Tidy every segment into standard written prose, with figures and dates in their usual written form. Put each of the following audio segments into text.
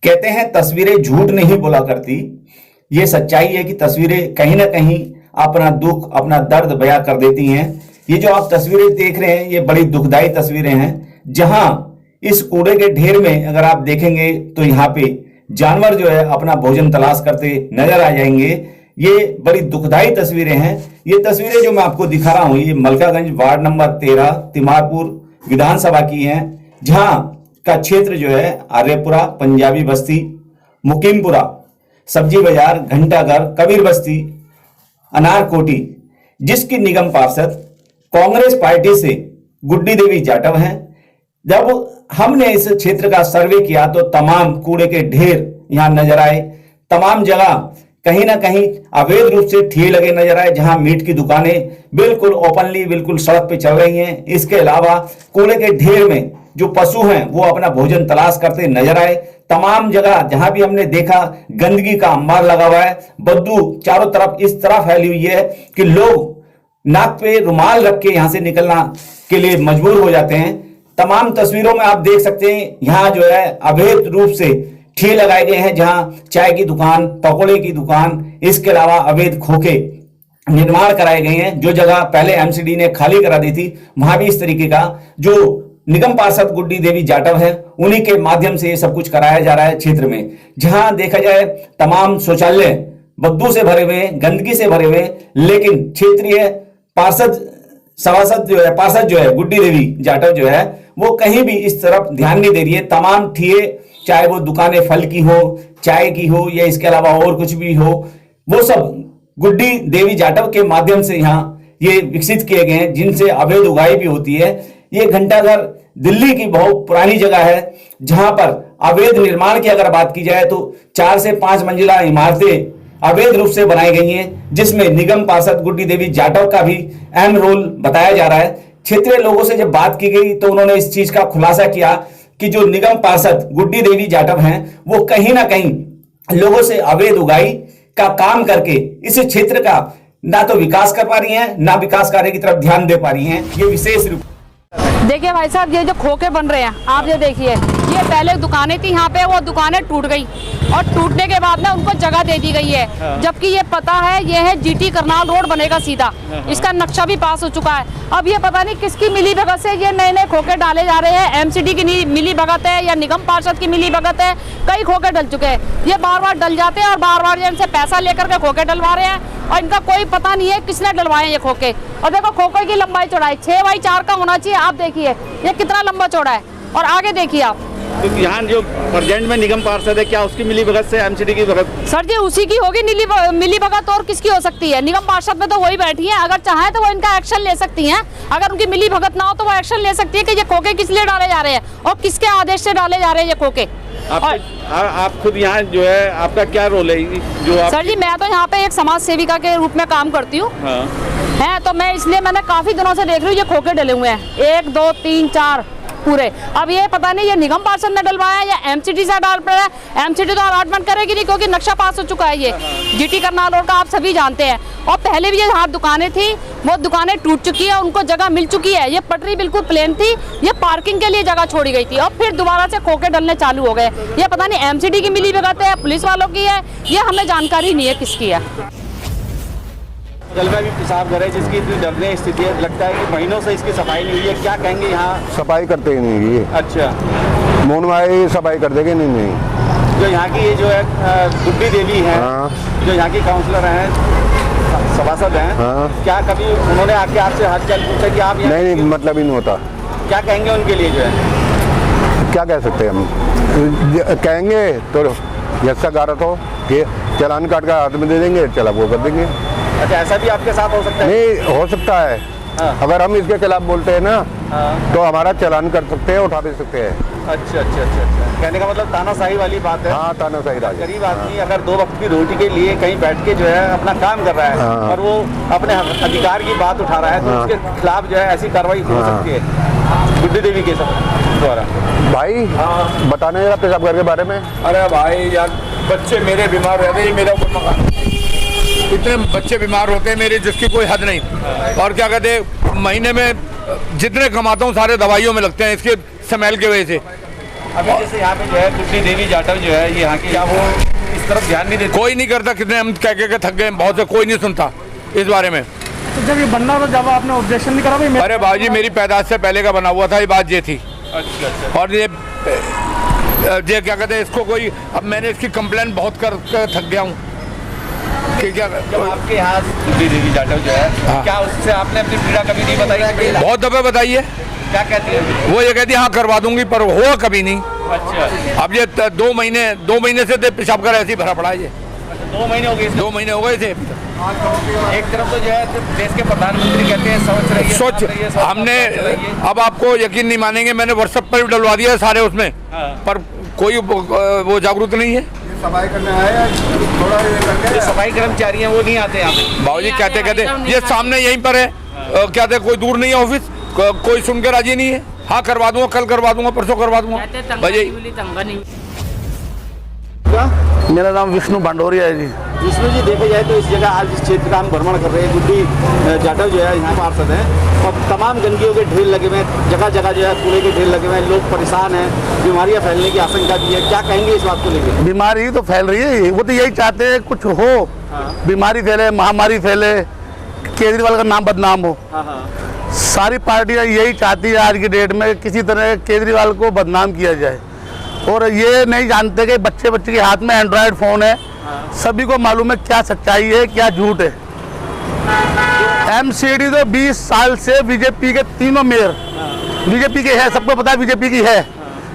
कहते हैं तस्वीरें झूठ नहीं बोला करती। ये सच्चाई है कि तस्वीरें कहीं ना कहीं अपना दुख, अपना दर्द बयां कर देती हैं। ये जो आप तस्वीरें देख रहे हैं, ये बड़ी दुखदाई तस्वीरें हैं, जहां इस कूड़े के ढेर में अगर आप देखेंगे तो यहाँ पे जानवर जो है अपना भोजन तलाश करते नजर आ जाएंगे। ये बड़ी दुखदाई तस्वीरें हैं। ये तस्वीरें जो मैं आपको दिखा रहा हूं, ये मलकागंज वार्ड नंबर 13 तिमारपुर विधानसभा की हैं, जहां का क्षेत्र जो है आर्यपुरा, पंजाबी बस्ती, मुकीमपुरा, सब्जी बाजार, घंटाघर, कबीर बस्ती, अनारकोटी, जिसकी निगम पार्षद कांग्रेस पार्टी से गुड्डी देवी जाटव हैं। जब हमने इस क्षेत्र का सर्वे किया तो तमाम कूड़े के ढेर यहां नजर आए। तमाम जगह कहीं ना कहीं अवैध रूप से ठेले लगे नजर आए, जहां मीट की दुकानें बिल्कुल ओपनली बिल्कुल सड़क पे चल रही हैं। इसके अलावा कूड़े के ढेर में जो पशु हैं वो अपना भोजन तलाश करते नजर आए। तमाम जगह जहां भी हमने देखा गंदगी का अंबार लगा हुआ है। बदबू चारों तरफ इस तरह फैली हुई है कि लोग नाक पे रुमाल रख के यहां से निकलना के लिए मजबूर हो जाते हैं। तमाम तस्वीरों में आप देख सकते हैं यहाँ जो है अवैध रूप से ठेले लगाए गए हैं, जहां चाय की दुकान, पकौड़े की दुकान, इसके अलावा अवैध खोखे निर्माण कराए गए हैं। जो जगह पहले एमसीडी ने खाली करा दी थी, वहां भी इस तरीके का जो निगम पार्षद गुड्डी देवी जाटव है, उन्हीं के माध्यम से ये सब कुछ कराया जा रहा है क्षेत्र में। जहां देखा जाए तमाम शौचालय बदबू से भरे हुए, गंदगी से भरे हुए, लेकिन क्षेत्रीय पार्षद जो है गुड्डी देवी जाटव जो है वो कहीं भी इस तरफ ध्यान नहीं दे रही है। तमाम ठेले, चाहे वो दुकानें फल की हो, चाय की हो या इसके अलावा और कुछ भी हो, वो सब गुड्डी देवी जाटव के माध्यम से यहाँ ये विकसित किए गए हैं, जिनसे अवैध उगाई भी होती है। ये घंटाघर दिल्ली की बहुत पुरानी जगह है, जहां पर अवैध निर्माण की अगर बात की जाए तो 4 से 5 मंजिला इमारतें अवैध रूप से बनाई गई हैं, जिसमें निगम पार्षद गुड्डी देवी जाटव का भी अहम रोल बताया जा रहा है। क्षेत्रीय लोगों से जब बात की गई तो उन्होंने इस चीज का खुलासा किया कि जो निगम पार्षद गुड्डी देवी जाटव हैं वो कहीं ना कहीं लोगों से अवैध उगाई का काम करके इस क्षेत्र का ना तो विकास कर पा रही हैं, ना विकास कार्य की तरफ ध्यान दे पा रही हैं। ये विशेष रूप देखिए भाई साहब, ये जो खोखे बन रहे हैं आप ये देखिए, ये पहले दुकानें थी यहाँ पे, वो दुकानें टूट गई और टूटने के बाद में उनको जगह दे दी गई है। जबकि ये पता है ये है जीटी करनाल रोड बनेगा सीधा, इसका नक्शा भी पास हो चुका है। अब ये पता नहीं किसकी मिली भगत से ये नए नए खोखे डाले जा रहे हैं। एमसीडी की मिली भगत है या निगम पार्षद की मिली भगत है, कई खोखे डल चुके हैं। ये बार बार डल जाते हैं और बार बार इनसे पैसा लेकर के खोखे डलवा रहे हैं और इनका कोई पता नहीं है किसने डलवाए ये खोखे। और देखो खोखे की लंबाई चौड़ाई 6x4 का होना चाहिए। आप देखिए ये कितना लंबा चौड़ा है और आगे देखिए आप। तो यहाँ जो प्रेजेंट में निगम पार्षद है, क्या उसकी मिली भगत से एमसीडी की भगत? सर जी उसी की होगी मिली भगत, और किसकी हो सकती है? निगम पार्षद में तो वही बैठी है, अगर चाहे तो वो इनका एक्शन ले सकती हैं। अगर उनकी मिली भगत ना हो तो वो एक्शन ले सकती है कि ये खोखे किस लिए डाले जा रहे हैं और किसके आदेश से डाले जा रहे हैं ये खोखे। आप खुद यहाँ जो है, आपका क्या रोल है जो आप? सर जी मैं तो यहाँ पे एक समाज सेविका के रूप में काम करती हूँ। है तो मैं इसलिए मैंने काफी दिनों से देख रही हूँ ये खोखे डले हुए हैं, 1 2 3 4 पूरे। अब ये पता नहीं ये निगम पार्षद ने डलवाया या एमसीडी से डाल पड़ा है। एमसीडी तो अलॉटमेंट करेगी नहीं क्योंकि नक्शा पास हो चुका है। ये जीटी करनाल रोड का आप सभी जानते हैं। और पहले भी ये यहाँ दुकानें थी, वो दुकानें टूट चुकी है, उनको जगह मिल चुकी है। ये पटरी बिल्कुल प्लेन थी, ये पार्किंग के लिए जगह छोड़ी गई थी और फिर दोबारा से खोखे डलने चालू हो गए। ये पता नहीं एमसीडी की मिली भगत है, पुलिस वालों की है, ये हमें जानकारी नहीं है किसकी है। जलवा भी पेशाब घर है जिसकी इतनी दर्दनाक स्थिति है, लगता है कि महीनों से इसकी सफाई नहीं हुई है। क्या कहेंगे यहाँ? सफाई करते ही नहीं ये। अच्छा, मोनवाई सफाई कर देंगे नहीं। जो यहाँ की ये जो है गुड्डी देवी हैं, जो यहाँ की काउंसलर हैं, सभासद हैं, क्या कभी उन्होंने आके आपसे हाथ चल पूछा कि आप? नहीं, मतलब ही नहीं होता। क्या कहेंगे उनके लिए? जो है क्या कह सकते हैं हम? कहेंगे तो जैसा गारत हो कि चालान काट कर हाथ में दे देंगे, चला वो कर देंगे। अच्छा, ऐसा भी आपके साथ हो सकता है? नहीं हो सकता है। अगर हम इसके खिलाफ बोलते हैं ना तो हमारा चालान कर सकते हैं, उठा दे सकते हैं। अच्छा अच्छा अच्छा अच्छा, कहने का मतलब तानाशाही वाली बात है। हाँ, तानाशाही राज। गरीब आदमी अगर 2 वक्त की रोटी के लिए कहीं बैठ के जो है अपना काम कर रहा है और वो अपने अधिकार की बात उठा रहा है तो उसके खिलाफ जो है ऐसी कार्रवाई हो सकती है गुड्डी देवी के द्वारा। भाई बताने जरा पेशाब घर के बारे में। अरे भाई यार, बच्चे मेरे बीमार रहते हैं, मेरा कोई मकान, इतने बच्चे बीमार होते हैं मेरे जिसकी कोई हद नहीं। और क्या कहते हैं, महीने में जितने कमाता हूँ सारे दवाइयों में लगते हैं इसके स्मेल की वजह से। अभी जैसे यहाँ पे जो है गुड्डी देवी जाटव जो है ये यहाँ की, क्या वो इस तरफ ध्यान नहीं देते? कोई नहीं करता, कितने हम कह के थक गए बहुत से, कोई नहीं सुनता इस बारे में। तो जब ये बनना था, जब आपने ऑब्जेक्शन नहीं करा भाई? अरे बाबूजी मेरी पैदाइश से पहले का बना हुआ था, ये बात ये थी। अच्छा। और ये क्या कहते हैं इसको, कोई अब मैंने इसकी कंप्लेन बहुत कर थक गया हूँ कि क्या। जब आपके यहाँ गुड्डी देवी जाटव जो है, क्या उससे आपने अपनी पीड़ा कभी नहीं बताई? बहुत दफे बताई है। क्या कहती है वो ये कहती है हाँ करवा दूंगी, पर हुआ कभी नहीं। अच्छा। अब ये 2 महीने से पेशाब कर ऐसे ही भरा पड़ा है ये। 2 महीने हो गए? 2 महीने हो गए थे। एक तरफ तो जो है देश के प्रधानमंत्री कहते हैं सोच रही है, सोच हमने, अब आपको यकीन नहीं मानेंगे, मैंने व्हाट्सएप पर भी डलवा दिया है सारे उसमें, पर कोई वो जागरूक नहीं है। सफाई करने आए थोड़ा जो सफाई कर्मचारी हैं वो नहीं आते यहाँ पे। बाबूजी कहते ये सामने यहीं पर है, कहते कोई दूर नहीं है ऑफिस, कोई सुन के राजी नहीं है। हाँ करवा दूंगा, कल करवा दूंगा, परसों करवा दूंगा। भाई मेरा नाम विष्णु भांडोरिया है जी। विष्णु जी, देखा जाए तो इस जगह आज इस क्षेत्र का हम भ्रमण कर रहे हैं, गुड्डी जाटव जो है यहाँ पार्षद हैं, और तमाम गंदगियों के ढेर लगे हुए हैं, जगह जगह जो है कूड़े के ढेर लगे हुए हैं, लोग परेशान हैं, बीमारियाँ फैलने की आशंका भी है। क्या कहेंगे इस बात को लेकर? बीमारी तो फैल रही है, वो तो यही चाहते हैं कुछ हो, बीमारी फैले, महामारी फैले, केजरीवाल का नाम बदनाम हो। सारी पार्टियां यही चाहती है आज की डेट में, किसी तरह केजरीवाल को बदनाम किया जाए। और ये नहीं जानते कि बच्चे के हाथ में एंड्रॉयड फ़ोन है, सभी को मालूम है क्या सच्चाई है क्या झूठ है। एमसीडी तो 20 साल से बीजेपी के तीनों मेयर बीजेपी के है, सबको पता है बीजेपी की है,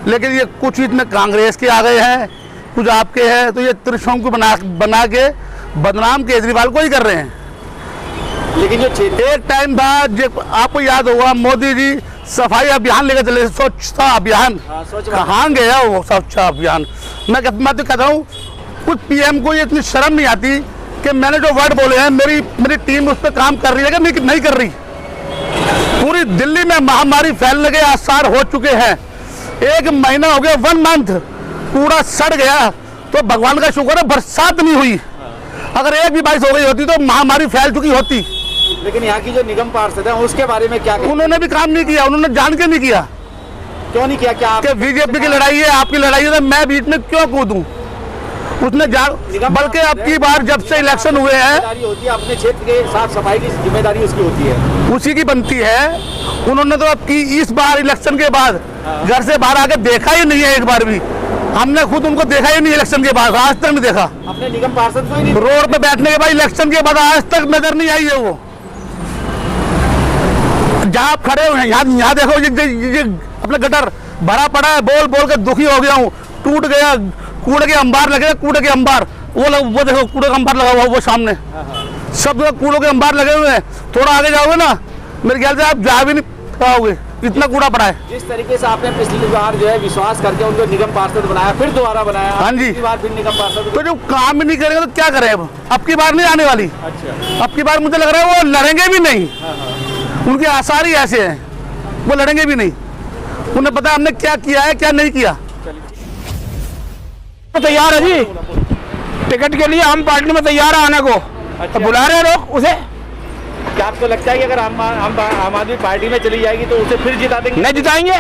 लेकिन ये कुछ इसमें कांग्रेस के आ गए हैं, कुछ आपके हैं, तो ये त्रिशंकु को बना के बदनाम केजरीवाल को ही कर रहे हैं। लेकिन जो एक टाइम था, आपको याद होगा, मोदी जी सफाई अभियान लेकर चले, स्वच्छता अभियान, कहाँ गया वो स्वच्छता अभियान? मैं तो कहता हूँ कुछ पीएम को ये इतनी शर्म नहीं आती कि मैंने जो वर्ड बोले हैं, मेरी टीम उस पर काम कर रही है कि नहीं कर रही। पूरी दिल्ली में महामारी फैलने के आसार हो चुके हैं, 1 महीना हो गया, 1 मंथ, पूरा सड़ गया, तो भगवान का शुक्र है बरसात नहीं हुई। अगर एक भी बारिश हो गई होती तो महामारी फैल चुकी होती। लेकिन यहाँ की जो निगम पार्षद है उसके बारे में क्या कहें? उन्होंने भी काम नहीं किया, उन्होंने जान के नहीं किया। क्यों नहीं किया? क्या कि बीजेपी की लड़ाई है, आपकी लड़ाई है, तो मैं बीच में क्यों कूदूं? उसने जान, बल्कि अब की बार जब से इलेक्शन हुए हैं, होती है अपने क्षेत्र के साफ सफाई की जिम्मेदारी उसकी होती है, उसी की बनती है। उन्होंने तो अब की इस बार इलेक्शन के बाद घर से बाहर आके देखा ही नहीं है, एक बार भी हमने खुद उनको देखा ही नहीं इलेक्शन के बाद, आज तक नहीं देखा। अपने निगम पार्षद को ही नहीं, रोड पे बैठने के बाद इलेक्शन के बाद आज तक नजर नहीं आई है वो। जहाँ आप खड़े हुए हैं यहाँ देखो, ये अपना गटर भरा पड़ा है, बोल बोल के दुखी हो गया हूँ, टूट गया, कूड़े के अंबार लगे, कूड़े के अंबार, वो देखो कूड़े का अंबार लगा हुआ वो सामने, सब जगह कूड़ों के अंबार लगे हुए हैं। थोड़ा आगे जाओगे ना, मेरे ख्याल से आप जा भी नहीं पाओगे, इतना कूड़ा पड़ा है। जिस तरीके से आपने पिछली बार जो है विश्वास करके उनको निगम पार्षद बनाया, फिर दोबारा बनाया, हाँ जी, बार फिर निगम पार्षद, तो जो काम ही नहीं करेंगे तो क्या करें? अब की बार नहीं आने वाली। अच्छा, अब की बार मुझे लग रहा है वो लड़ेंगे भी नहीं, उनके आसार ही ऐसे हैं, वो लड़ेंगे भी नहीं। उन्हें पता हमने क्या किया है क्या नहीं किया। तो तैयार है जी, टिकट के लिए हम पार्टी में तैयार है आने को। तो बुला रहे लोग उसे। क्या आपको लगता है कि अगर आम आदमी पार्टी में चली जाएगी तो उसे फिर जिता देंगे? नहीं जिताएंगे,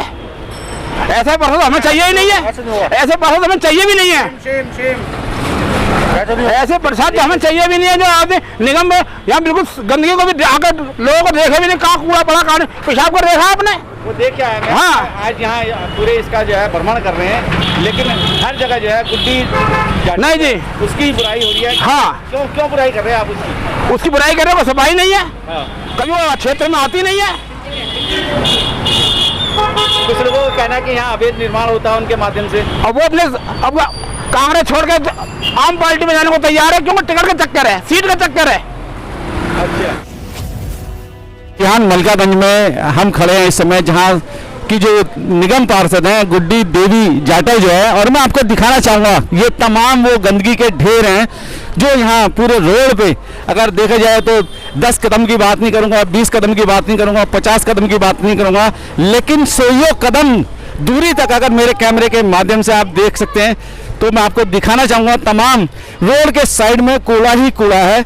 ऐसे पार्षद हमें चाहिए ही नहीं है, ऐसे पार्षद हमें चाहिए भी नहीं है, ऐसे प्रसाद तो हमें चाहिए भी नहीं है जो आदमी निगम में यहाँ बिल्कुल गंदगी को भी आकर लोगों को देखे भी नहीं, कहाँ कूड़ा पड़ा, कहाँ पेशाब कर देखा आपने? वो देख के आए हैं। हाँ, आज यहाँ पूरे इसका जो है भ्रमण कर रहे हैं, लेकिन हर जगह जो है गुड्डी नहीं जी, उसकी बुराई हो रही है। हाँ, क्यों बुराई कर रहे हैं आप उसकी बुराई कर रहे हो? सफाई नहीं है, कभी वो क्षेत्र में आती नहीं है। कुछ लोगों का कहना है कि यहाँ अवैध निर्माण होता है उनके माध्यम से। अब वो अपने अब कांग्रेस छोड़ के आम पार्टी में जाने को तैयार है, क्योंकि टिकट का चक्कर है, सीट का चक्कर है। अच्छा, यहाँ मलकागंज में हम खड़े हैं इस समय, जहाँ की जो निगम पार्षद हैं गुड्डी देवी जाटव जो है, और मैं आपको दिखाना चाहूँगा ये तमाम वो गंदगी के ढेर हैं जो यहाँ पूरे रोड पे, अगर देखा जाए तो 10 कदम की बात नहीं करूँगा, 20 कदम की बात नहीं करूँगा, 50 कदम की बात नहीं करूँगा, लेकिन 100 कदम दूरी तक अगर मेरे कैमरे के माध्यम से आप देख सकते हैं तो मैं आपको दिखाना चाहूँगा तमाम रोड के साइड में कूड़ा ही कूड़ा है।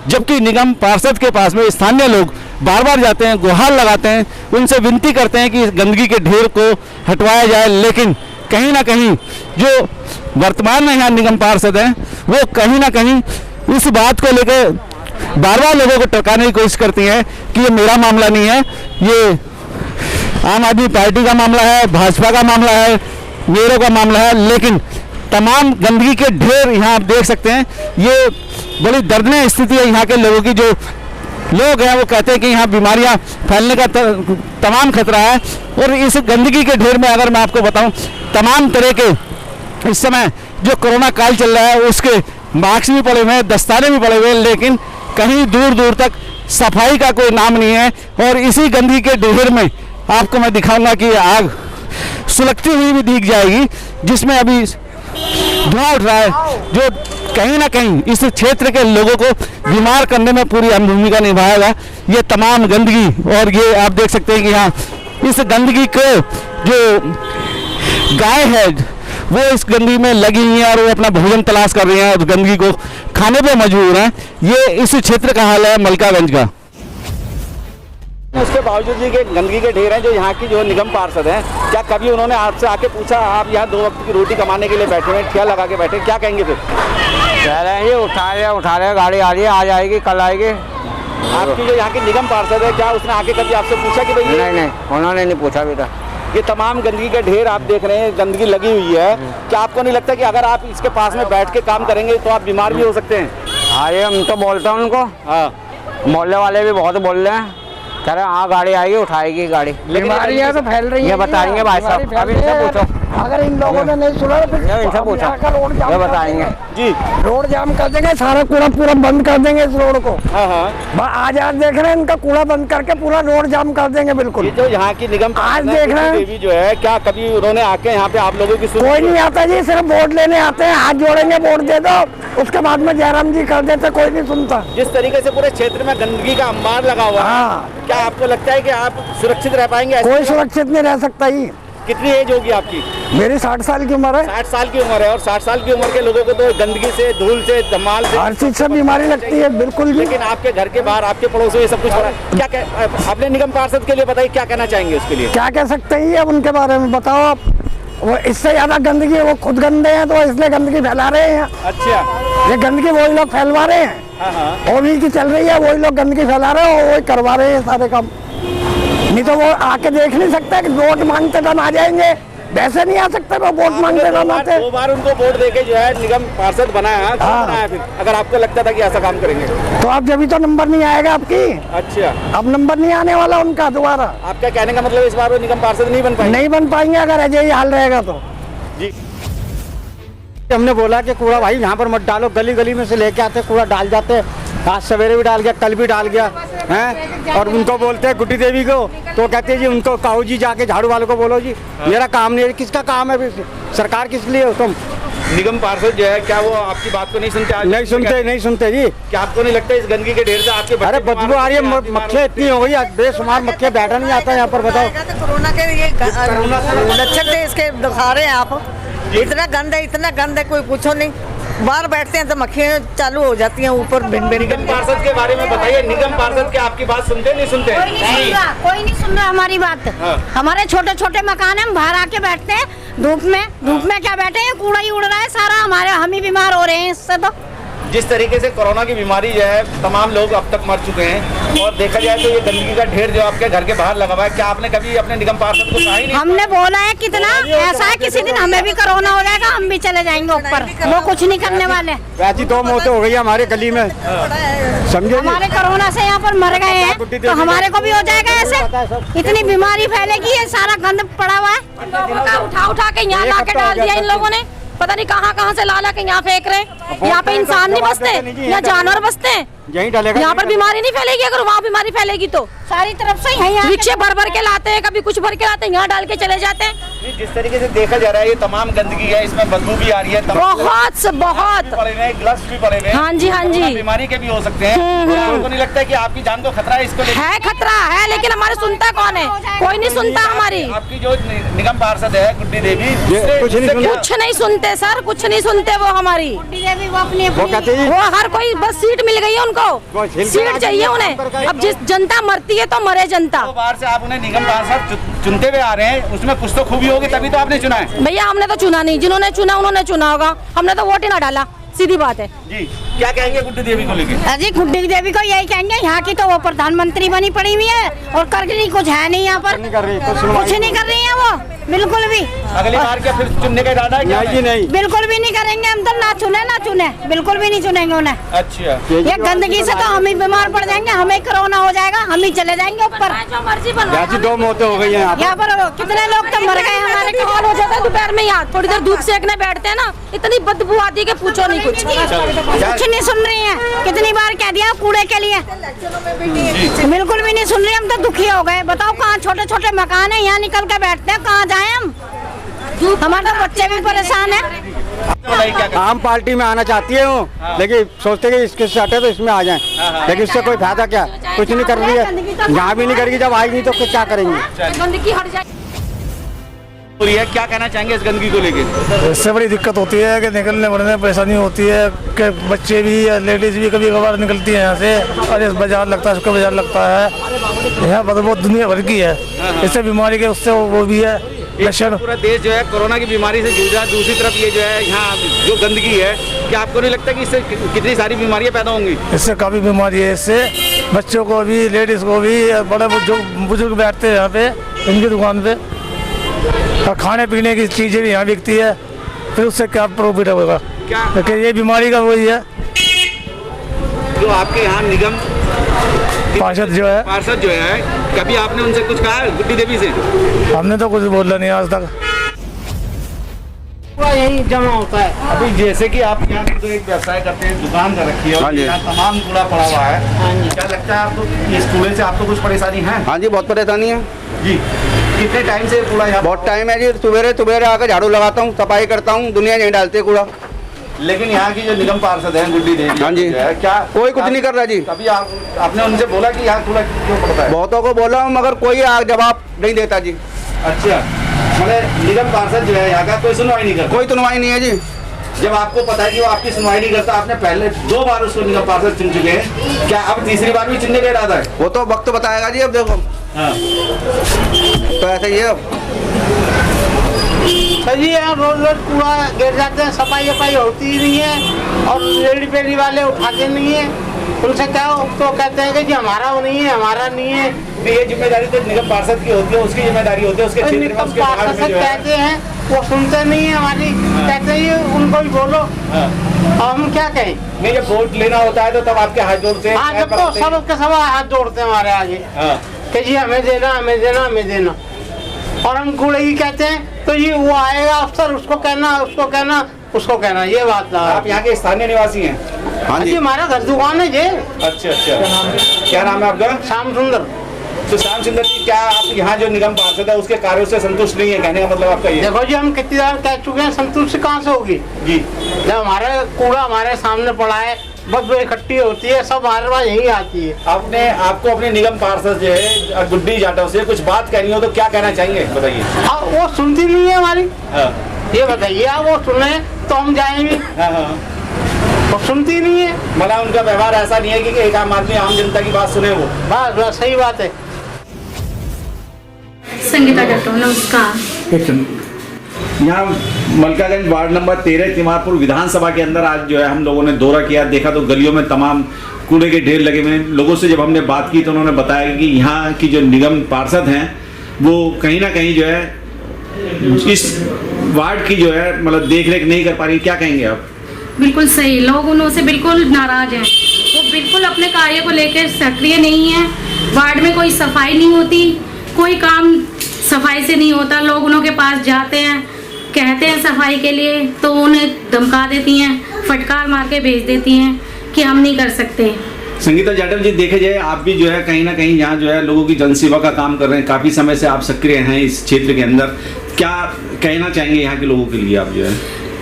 जबकि निगम पार्षद के पास में स्थानीय लोग बार बार जाते हैं, गुहार लगाते हैं, उनसे विनती करते हैं कि इस गंदगी के ढेर को हटवाया जाए, लेकिन कहीं ना कहीं जो वर्तमान में यहाँ निगम पार्षद हैं वो कहीं ना कहीं इस बात को लेकर बार बार लोगों को टरकाने की कोशिश करती हैं कि ये मेरा मामला नहीं है, ये आम आदमी पार्टी का मामला है, भाजपा का मामला है, मेयरों का मामला है। लेकिन तमाम गंदगी के ढेर यहाँ आप देख सकते हैं। ये बड़ी दर्दनाक स्थिति है यहाँ के लोगों की। जो लोग हैं वो कहते हैं कि यहाँ बीमारियाँ फैलने का तमाम खतरा है। और इस गंदगी के ढेर में अगर मैं आपको बताऊं, तमाम तरह के इस समय जो कोरोना काल चल रहा है उसके मास्क भी पड़े हुए हैं, दस्ताने भी पड़े हुए हैं, लेकिन कहीं दूर दूर तक सफाई का कोई नाम नहीं है। और इसी गंदगी के ढेर में आपको मैं दिखाऊंगा कि आग सुलगती हुई भी दिख जाएगी, जिसमें अभी धुआं उठ रहा है, जो कहीं ना कहीं इस क्षेत्र के लोगों को बीमार करने में पूरी अहम भूमिका निभाएगा। ये तमाम गंदगी, और ये आप देख सकते हैं कि यहाँ इस गंदगी को जो गाय है वो इस गंदगी में लगी हुई है और वो अपना भोजन तलाश कर रही हैं और गंदगी को खाने पे मजबूर हैं। ये इस क्षेत्र का हाल है मलकागंज का। उसके बावजूद भी कि गंदगी के ढेर हैं जो यहाँ की जो निगम पार्षद हैं, क्या कभी उन्होंने आपसे आके पूछा, आप यहाँ 2 वक्त की रोटी कमाने के लिए बैठे हैं, क्या लगा के बैठे, क्या कहेंगे फिर? कह रहे हैं ये उठा रहे गाड़ी आ रही है, आ जाएगी, कल आएगी। आपकी जो यहाँ की निगम पार्षद है, क्या उसने आके कभी आपसे पूछा कि भाई? नहीं, उन्होंने नहीं पूछा बेटा। ये तमाम गंदगी के ढेर आप देख रहे हैं, गंदगी लगी हुई है, क्या आपको नहीं लगता कि अगर आप इसके पास में बैठ के काम करेंगे तो आप बीमार भी हो सकते हैं? हाँ, ये हम तो बोलते हैं उनको। हाँ, मोहल्ले वाले भी बहुत बोल रहे हैं, कह रहे हैं हाँ गाड़ी आएगी, उठाएगी गाड़ी। बीमारियाँ तो फैल रही हैं, ये बताएंगे भाई साहब, अभी इनसे पूछो। अगर इन लोगों ने नहीं सुना तो फिर इनसे पूछो, ये बताएंगे जी। रोड जाम कर देंगे, सारा कूड़ा पूरा बंद कर देंगे इस रोड को। आज देख रहे हैं इनका कूड़ा बंद करके पूरा रोड जाम कर देंगे बिल्कुल। ये जो यहाँ की निगम आज देख रहे हैं देवी जो है, क्या कभी उन्होंने आके यहाँ पे आप लोगों की कोई नहीं आता जी, सिर्फ वोट लेने आते हैं, हाथ जोड़ेंगे वोट दे दो, उसके बाद में जयराम जी कर देते, कोई नहीं सुनता। जिस तरीके से पूरे क्षेत्र में गंदगी का अंबार लगा हुआ है, क्या आपको लगता है कि आप सुरक्षित रह पाएंगे? कोई सुरक्षित नहीं रह सकता ही। कितनी एज होगी आपकी? मेरी 60 साल की उम्र है। 60 साल की उम्र है, और 60 साल की उम्र के लोगों को तो गंदगी से, धूल से, धमाल से, हर चीज से बीमारी लगती है बिल्कुल। लेकिन आपके घर के बाहर, आपके पड़ोस में ये सब कुछ हो रहा है, क्या अपने निगम पार्षद के लिए बताइए, क्या कहना चाहेंगे उसके लिए? क्या कह सकते हैं अब उनके बारे में बताओ आप। वो इससे ज्यादा गंदगी है, वो खुद गंदे हैं तो इसलिए गंदगी फैला रहे हैं। अच्छा, ये गंदगी वही लोग फैलवा रहे हैं, होली की चल रही है, वही लोग गंदगी फैला रहे हैं और वही करवा रहे हैं सारे काम। नहीं तो वो आके देख नहीं सकते कि वोट मांगते टाइम आ जाएंगे, वैसे नहीं आ सकते वो वोट मांगते टाइम आते। 2 बार उनको वोट देके जो है निगम पार्षद बनाया, बनाया फिर अगर आपको लगता था कि ऐसा काम करेंगे तो अब जब तो नंबर नहीं आएगा आपकी। अच्छा, अब नंबर नहीं आने वाला उनका दोबारा। आपका कहने का मतलब इस बार वो निगम पार्षद नहीं बन पाएंगे? नहीं बन पाएंगे अगर ऐसे ही हाल रहेगा तो। जी, हमने बोला कि कूड़ा भाई यहाँ पर मत डालो, गली गली में से लेके आते कूड़ा डाल जाते, आज सवेरे भी डाल गया, कल भी डाल गया हैं। और उनको बोलते हैं गुड्डी देवी को, तो कहते हैं जी उनको कहो जी, जाके झाड़ू वालों को बोलो जी, मेरा काम नहीं है। किसका काम है? सरकार किस लिए हो तुम? निगम पार्षद जो है, क्या वो आपकी बात को नहीं सुनते? आज नहीं सुनते जी। क्या आपको नहीं लगता इस गंदगी के ढेर से आपके? अरे बदबू आ रही है, मक्खियाँ इतनी हो गई, बेशुमार मक्खियाँ, बैठा नहीं आता यहाँ पर। बताओ, कोरोना के ये लक्षण थे इसके दिखा रहे हैं आप। इतना गंद है कोई पूछो नहीं। बाहर बैठते हैं तो मक्खियाँ चालू हो जाती हैं ऊपर भिन भिन। निगम पार्षद के बारे में बताइए, निगम पार्षद क्या आपकी बात सुनते नहीं सुनते? कोई नहीं सुन रहा हमारी बात। हमारे छोटे छोटे मकान है, हम बाहर आके बैठते हैं धूप में क्या बैठे हैं, कूड़ा ही उड़ रहा है सारा, हम ही बीमार हो रहे हैं इससे। तो जिस तरीके से कोरोना की बीमारी जो है, तमाम लोग अब तक मर चुके हैं, और देखा जाए तो ये गंदगी का ढेर जो आपके घर के बाहर लगा हुआ है, क्या आपने कभी अपने निगम पार्षद को कहा ही नहीं? हमने बोला है कितना, ऐसा है किसी दिन हमें भी कोरोना हो जाएगा, हम भी चले जाएंगे ऊपर, वो कुछ नहीं करने वाले। वैसी 2 मौतें हो गई हमारे गली में, समझे? हमारे कोरोना से यहाँ पर मर गए हैं, तो हमारे को भी हो जाएगा ऐसे। इतनी बीमारी फैलेगी, ये सारा गंद पड़ा हुआ है, लोगों का उठा के यहाँ ला के डाल दिया इन लोगों ने, पता नहीं कहाँ से ला के यहाँ फेंक रहे हैं। यहाँ पे इंसान नहीं बसते, यहाँ जानवर बसते हैं, यहीं डालेगा। यहाँ पर बीमारी नहीं फैलेगी, अगर वहाँ बीमारी फैलेगी तो सारी तरफ से रिक्शे भर के लाते हैं, कभी कुछ भर के लाते हैं, यहाँ डाल के चले जाते हैं। जिस तरीके से देखा जा रहा है, ये तमाम गंदगी है, इसमें बदबू भी आ रही है, बहुत पड़े हुए, ग्लव्स भी पड़े हुए, हाँ जी बीमारी के भी हो सकते हैं। आपको नहीं लगता है कि आपकी जान को खतरा है? इसको है खतरा है, लेकिन हमारे सुनता कौन है? कोई नहीं सुनता हमारी। आपकी जो निगम पार्षद है गुड्डी देवी, कुछ नहीं सुनते सर, कुछ नहीं सुनते वो हमारी गुड्डी देवी। वो हर कोई बस सीट मिल गई है उनको, सीट चाहिए उन्हें। अब जिस जनता मरती है तो मरे जनता। 2 बार से आप उन्हें निगम पार्षद चुनते हुए आ रहे हैं, उसमें कुछ तो खूबी होगी तभी तो आपने चुना है। भैया हमने तो चुना नहीं, जिन्होंने चुना उन्होंने चुना होगा, हमने तो वोट ही ना डाला, सीधी बात है जी। क्या कहेंगे गुड्डी देवी को लेके? अजी गुड्डी देवी को यही कहेंगे, यहाँ की तो वो प्रधानमंत्री बनी पड़ी हुई है और कर नहीं कुछ है नहीं, यहाँ पर कुछ नहीं कर रही है वो बिल्कुल भी। अगली बार क्या फिर चुनने का इरादा है? नहीं जी नहीं, बिल्कुल भी नहीं करेंगे हम तो, ना चुने बिल्कुल भी नहीं चुनेंगे उन्हें। अच्छा, ये गंदगी से तो हम ही बीमार पड़ जाएंगे, हमें कोरोना हो जाएगा, हम ही चले जाएंगे ऊपर। जी 2 मौतें हो गई हैं यहाँ पर कितने लोग तो मर गए हमारे। कमाल हो जाता है दोपहर में, यहाँ थोड़ी देर धूप सेकने बैठते हैं ना, इतनी बदबू आती है कि पूछो नहीं कुछ नहीं सुन रही है, कितनी बार कह दिया कूड़े के लिए, बिल्कुल भी नहीं सुन रही। हम तो दुखी हो गए, बताओ कहाँ छोटे छोटे मकान है, यहाँ निकल के बैठते हैं, कहाँ जाए हम, हमारे तो बच्चे भी परेशान है। आम पार्टी में आना चाहती है वो, लेकिन सोचते कि इसके से हटे तो इसमें आ जाएं, लेकिन इससे कोई फायदा क्या, कुछ नहीं कर रही है, यहाँ भी नहीं करेगी, जब आएगी तो क्या करेंगे। गंदगी हट जाए। क्या कहना चाहेंगे इस गंदगी को लेके? इससे बड़ी दिक्कत होती है कि निकलने बढ़ने में परेशानी होती है कि बच्चे भी या लेडीज भी कभी कभार निकलती है यहाँ से, और इस बाजार लगता है, उसका बाजार लगता है, यहाँ बहुत दुनिया भर की है, इससे बीमारी के उससे वो भी है लक्षण। पूरा देश जो है कोरोना की बीमारी से जूझ रहा है, दूसरी तरफ ये जो है यहाँ जो गंदगी है, क्या आपको नहीं लगता कि इससे कितनी सारी बीमारियाँ पैदा होंगी? इससे काफ़ी बीमारी है, इससे बच्चों को भी, लेडीज को भी, बड़े जो बुजुर्ग बैठते हैं यहाँ पे इनकी दुकान पे, और खाने पीने की चीज़ें भी यहाँ बिकती है, फिर उससे क्या प्रॉफिट होगा? क्या ये बीमारी का वही है। जो आपके यहाँ निगम पार्षद जो है, कभी आपने उनसे कुछ कहा है गुड्डी देवी से? हमने तो कुछ बोला नहीं आज तक। यही जमा होता है। अभी जैसे कि आप यहाँ तो एक व्यवसाय करते हैं, दुकान कर रखी है और यहाँ तमाम कूड़ा पड़ा हुआ है, क्या लगता है आपको इस कूड़े से आपको कुछ परेशानी है? हाँ जी, बहुत परेशानी है जी। कितने टाइम से कूड़ा यहाँ? बहुत टाइम है जी, सुबह आकर झाड़ू लगाता हूँ, सफाई करता हूँ, दुनिया नहीं डालती कूड़ा। लेकिन यहाँ की जो निगम पार्षद है गुड्डी देवी, हाँ जी, क्या कोई कुछ नहीं कर रहा जी। कभी आपने उनसे बोला कि यहाँ कूड़ा क्यों पड़ता है? बहुतों को बोला हूँ मगर कोई जवाब नहीं देता जी। अच्छा, मतलब निगम पार्षद जो है यहाँ का कोई सुनवाई नहीं करता? कोई सुनवाई नहीं है जी। जब आपको पता है कि वो आपकी सुनवाई नहीं करता, आपने पहले 2 बार उसको निगम पार्षद चुन चुके हैं, क्या अब तीसरी बार भी चुनने का इरादा है? वो तो वक्त बताएगा जी, अब देखो। हाँ। तो ऐसा ही है अब। जी यहाँ रोज कूड़ा गिर जाते हैं, सफाई होती ही नहीं है, और रेडी पेड़ी वाले उठाते नहीं है, उनसे क्या तो कहते हैं कि जी हमारा वो नहीं है, हमारा नहीं है। ये जिम्मेदारी तो निगम पार्षद की होती है, उसकी जिम्मेदारी होती है, उसके क्षेत्र में, निगम उसके वार्ड में पार्षद जो है। कहते हैं, वो सुनते नहीं है हमारी, कहते हैं उनको भी बोलो, और हम क्या कहें? नहीं, जब वोट लेना होता है तो तब आपके हाथ जोड़ते हैं? हाँ, जब तो सब हाथ जोड़ते हैं हमारे आगे कि जी हमें देना, हमें देना, हमें देना, और हम कूड़े ही कहते हैं तो ये वो आएगा अफसर, उसको कहना, उसको कहना, उसको कहना, ये बात है। आप यहाँ के स्थानीय निवासी हैं? हाँ जी, हमारा घर दुकान है जी। अच्छा, क्या नाम है आपका? श्याम सुंदर। तो श्याम सुंदर जी, क्या आप यहाँ जो निगम पार्षद है उसके कार्यों से संतुष्ट नहीं है, कहने का मतलब आपका ये? देखो जी, हम कितनी बार कह चुके हैं, संतुष्ट कहाँ से होगी जी? जब हमारा कूड़ा हमारे सामने पड़ा है, बस इकट्ठी होती है, सब हमारे पास यही आती है। आपको अपने निगम पार्षद जो है गुड्डी जाटव से कुछ बात कहनी हो तो क्या कहना चाहेंगे, बताइए? वो सुनती नहीं है हमारी। हाँ। ये बताइए, आप वो सुने तो हम जाएंगे। हाँ। वो सुनती नहीं है, मतलब उनका व्यवहार ऐसा नहीं है कि एक आम आदमी आम जनता की बात सुने वो। बस सही बात है। संगीता जाटव, नमस्कार। यहाँ मलकागंज वार्ड नंबर 13 तिमारपुर विधानसभा के अंदर आज जो है हम लोगों ने दौरा किया, देखा तो गलियों में तमाम कूड़े के ढेर लगे हुए हैं। लोगों से जब हमने बात की तो उन्होंने बताया कि यहाँ की जो निगम पार्षद हैं वो कहीं ना कहीं जो है इस वार्ड की जो है मतलब देख रेख नहीं कर पा रही। क्या कहेंगे आप? बिल्कुल सही, लोग उनसे बिल्कुल नाराज हैं, वो बिल्कुल अपने कार्य को लेकर सक्रिय नहीं है। वार्ड में कोई सफाई नहीं होती, कोई काम सफाई से नहीं होता। लोग उनों के पास जाते हैं, कहते हैं सफाई के लिए तो उन्हें धमका देती हैं, फटकार मार के भेज देती हैं कि हम नहीं कर सकते। संगीता जाटव जी, देखे जाए आप भी जो है कहीं ना कहीं यहाँ जो है लोगों की जनसेवा का काम कर रहे हैं, काफ़ी समय से आप सक्रिय हैं इस क्षेत्र के अंदर, क्या कहना चाहेंगे यहाँ के लोगों के लिए आप जो है?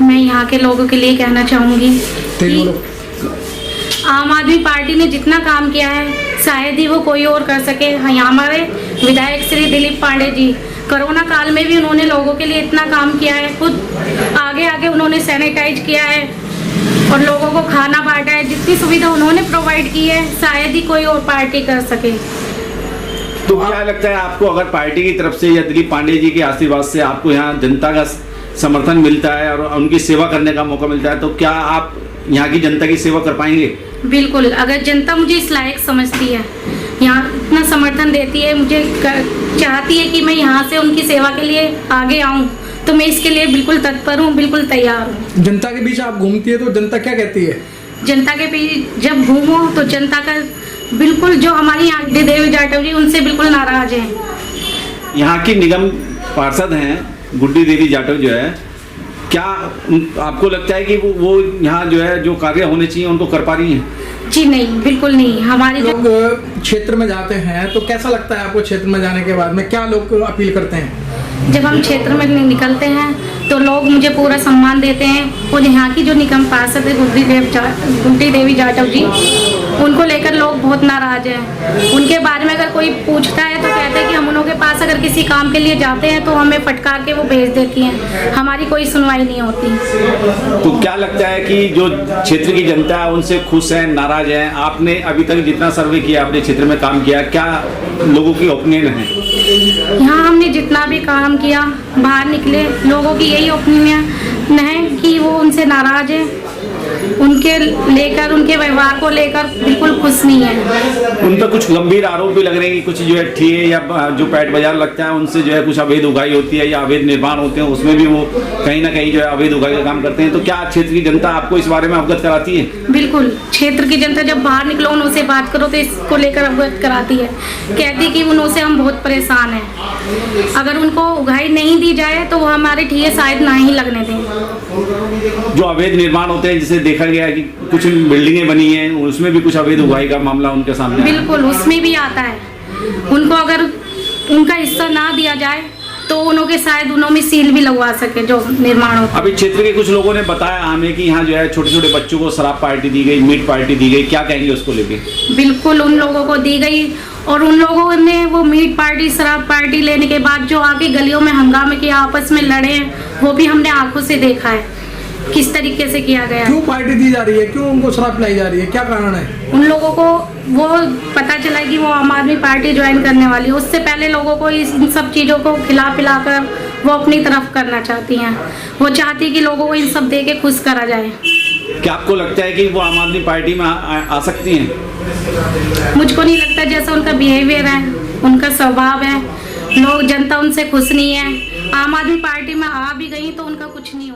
मैं यहाँ के लोगों के लिए कहना चाहूँगी कि आम आदमी पार्टी ने जितना काम किया है शायद ही वो कोई और कर सके। यहाँ हमारे विधायक श्री दिलीप पांडे जी, कोरोना काल में भी उन्होंने लोगों के लिए इतना काम किया है, खुद आगे उन्होंने सैनिटाइज किया है और लोगों को खाना बांटा है। जितनी सुविधा उन्होंने प्रोवाइड की है शायद ही कोई और पार्टी कर सके। तो क्या लगता है आपको, अगर पार्टी की तरफ से या दिलीप पांडे जी के आशीर्वाद से आपको यहाँ जनता का समर्थन मिलता है और उनकी सेवा करने का मौका मिलता है, तो क्या आप यहाँ की जनता की सेवा कर पाएंगे? बिल्कुल, अगर जनता मुझे इस लायक समझती है, यहाँ इतना समर्थन देती है, मुझे चाहती है कि मैं यहाँ से उनकी सेवा के लिए आगे आऊँ, तो मैं इसके लिए बिल्कुल तत्पर हूँ, बिल्कुल तैयार हूँ। जनता के बीच आप घूमती है तो जनता क्या कहती है? जनता के बीच जब घूमो तो जनता का बिल्कुल, जो हमारी यहाँ गुड्डी देवी जाटव जी, उनसे बिल्कुल नाराज हैं। यहाँ की निगम पार्षद हैं गुड्डी देवी जाटव जो है, क्या आपको लगता है कि वो यहाँ जो है जो कार्य होने चाहिए उनको कर पा रही हैं? जी नहीं, बिल्कुल नहीं। हमारे लोग क्षेत्र में जाते हैं तो कैसा लगता है आपको? क्षेत्र में जाने के बाद में क्या लोग अपील करते हैं? जब हम क्षेत्र में निकलते हैं तो लोग मुझे पूरा सम्मान देते हैं, और यहाँ की जो निगम पार्षद है गुड्डी देवी जाटव जी, उनको लेकर लोग बहुत नाराज हैं। उनके बारे में अगर कोई पूछता है तो कहते हैं कि हम उनके पास अगर किसी काम के लिए जाते हैं तो हमें फटकार के वो भेज देती हैं, हमारी कोई सुनवाई नहीं होती। तो क्या लगता है कि जो क्षेत्र की जनता है उनसे खुश है, नाराज है? आपने अभी तक जितना सर्वे किया, अपने क्षेत्र में काम किया, क्या लोगों की ओपिनियन है? यहाँ हमने जितना भी काम किया, बाहर निकले, लोगों की यही ओपिनियन है कि वो उनसे नाराज है, उनके लेकर, उनके व्यवहार को लेकर बिल्कुल खुश नहीं है। उन पर कुछ गंभीर आरोप भी लग रहे हैं कि कुछ जो है ठेके या जो पैट बाजार लगता है उनसे जो है कुछ अवैध उगाई होती है या अवैध निर्माण होते हैं, उसमें भी वो कहीं ना कहीं जो है अवैध उगाई का काम करते हैं। तो क्या क्षेत्र की जनता आपको इस बारे में अवगत कराती है? बिल्कुल, क्षेत्र की जनता जब बाहर निकलो, उनसे बात करो तो इसको लेकर अवगत कराती है, कहती कि उनसे हम बहुत परेशान हैं। अगर उनको उगाई नहीं दी जाए तो वो हमारे ठेके शायद ना ही लगने दें। जो अवैध निर्माण होते हैं, जिसे देखा गया है कि कुछ बिल्डिंगें बनी हैं, उसमें भी कुछ अवैध उगाई का मामला उनके सामने बिल्कुल उसमें भी आता है। उनको अगर उनका हिस्सा ना दिया जाए तो उन्होंने शायद उन्होंने सील भी लगवा सके जो निर्माण होता है। अभी क्षेत्र के कुछ लोगों ने बताया हमें कि यहाँ जो है छोटे छोटे बच्चों को शराब पार्टी दी गई, मीट पार्टी दी गई, क्या कहेंगे उसको लेके? बिल्कुल उन लोगों को दी गई, और उन लोगों ने वो मीट पार्टी, शराब पार्टी लेने के बाद जो आके गलियों में हंगामे किया, आपस में लड़े, वो भी हमने आंखों से देखा है किस तरीके से किया गया। क्यों पार्टी दी जा रही है? क्यों उनको शराब पिलाई जा रही है? क्या कारण है? उन लोगों को वो पता चला कि वो आम आदमी पार्टी ज्वाइन करने वाली है, उससे पहले लोगों को इन सब चीज़ों को खिला पिला कर वो अपनी तरफ करना चाहती हैं। वो चाहती कि लोगों को इन सब दे के खुश करा जाए। क्या आपको लगता है कि वो आम आदमी पार्टी में आ सकती हैं? मुझको नहीं लगता, जैसा उनका बिहेवियर है, उनका स्वभाव है, लोग जनता उनसे खुश नहीं है। आम आदमी पार्टी में आ भी गई तो उनका कुछ नहीं